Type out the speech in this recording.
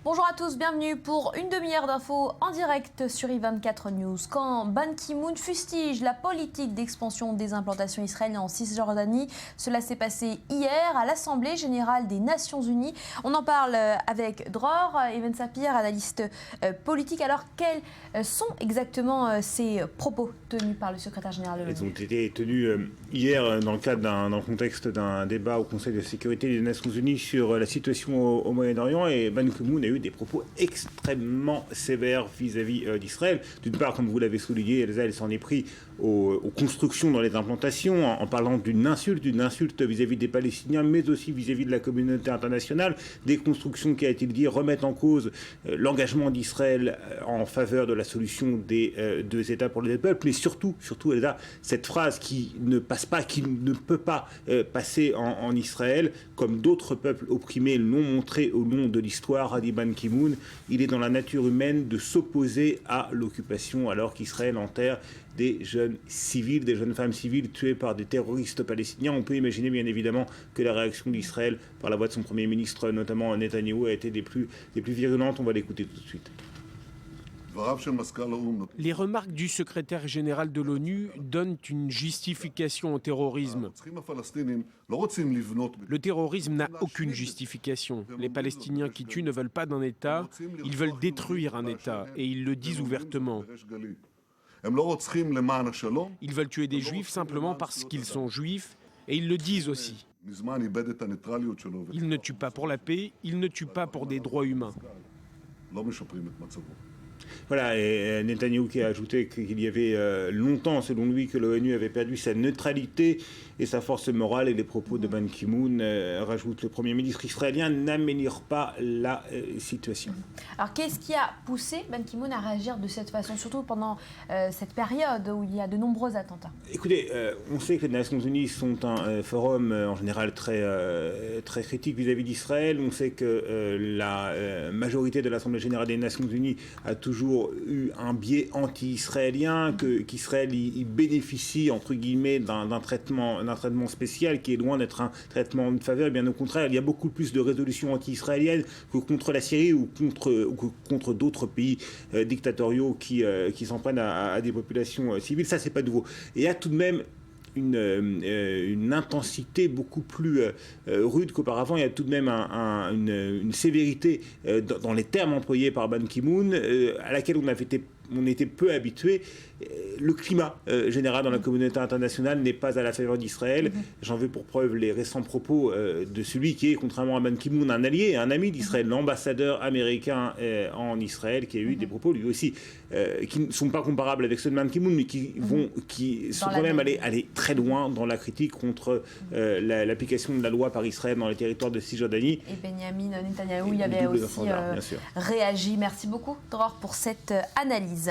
Bonjour à tous, bienvenue pour une demi-heure d'infos en direct sur I24 News. Quand Ban Ki-moon fustige la politique d'expansion des implantations israéliennes en Cisjordanie, cela s'est passé hier à l'Assemblée générale des Nations Unies. On en parle avec Dror, Even Sapir, analyste politique. Alors quels sont exactement ces propos tenus par le secrétaire général de l'ONU? Ils ont été tenus hier dans le contexte d'un débat au Conseil de sécurité des Nations Unies sur la situation au Moyen-Orient, et Ban Ki-moon a eu des propos extrêmement sévères vis-à-vis d'Israël. D'une part, comme vous l'avez souligné, Elsa, elle s'en est pris aux constructions dans les implantations en parlant d'une insulte vis-à-vis des Palestiniens, mais aussi vis-à-vis de la communauté internationale. Des constructions qui, a-t-il dit, remettent en cause l'engagement d'Israël en faveur de la solution des deux États pour les deux peuples. Mais surtout, Elsa, cette phrase qui ne passe pas, qui ne peut pas passer en Israël, comme d'autres peuples opprimés l'ont montré au long de l'histoire, a dit Ban Ki-moon. Il est dans la nature humaine de s'opposer à l'occupation alors qu'Israël enterre des jeunes civils, des jeunes femmes civiles tuées par des terroristes palestiniens. On peut imaginer bien évidemment que la réaction d'Israël, par la voix de son Premier ministre, notamment Netanyahou, a été des plus virulentes. On va l'écouter tout de suite. Les remarques du secrétaire général de l'ONU donnent une justification au terrorisme. Le terrorisme n'a aucune justification. Les Palestiniens qui tuent ne veulent pas d'un État, ils veulent détruire un État, et ils le disent ouvertement. Ils veulent tuer des Juifs simplement parce qu'ils sont Juifs, et ils le disent aussi. Ils ne tuent pas pour la paix, ils ne tuent pas pour des droits humains. Voilà, et Netanyahou qui a ajouté qu'il y avait longtemps, selon lui, que l'ONU avait perdu sa neutralité et sa force morale, et les propos de Ban Ki-moon, rajoute le Premier ministre israélien, n'améliorent pas la situation. Alors qu'est-ce qui a poussé Ban Ki-moon à réagir de cette façon, surtout pendant cette période où il y a de nombreux attentats? Écoutez, on sait que les Nations Unies sont un forum en général très critique vis-à-vis d'Israël. On sait que la majorité de l'Assemblée générale des Nations Unies a toujours eu un biais anti-israélien, qu'Israël y bénéficie entre guillemets d'un traitement spécial qui est loin d'être un traitement de faveur. Et bien au contraire, il y a beaucoup plus de résolutions anti-israéliennes que contre la Syrie ou contre d'autres pays dictatoriaux qui s'en prennent à des populations civiles. Ça, c'est pas nouveau. Et il y a tout de même une intensité beaucoup plus rude qu'auparavant. Il y a tout de même une sévérité dans les termes employés par Ban Ki-moon, à laquelle on était peu habitué. Le climat général dans la communauté internationale n'est pas à la faveur d'Israël. J'en veux pour preuve les récents propos de celui qui est, contrairement à Ban Ki-moon, un allié, un ami d'Israël, l'ambassadeur américain en Israël, qui a eu des propos lui aussi qui ne sont pas comparables avec ceux de Ban Ki-moon, mais qui sont quand même allés très loin dans la critique contre l'application de la loi par Israël dans les territoires de Cisjordanie. Et Benjamin Netanyahou y avait aussi réagi. Merci beaucoup, Dror, pour cette analyse.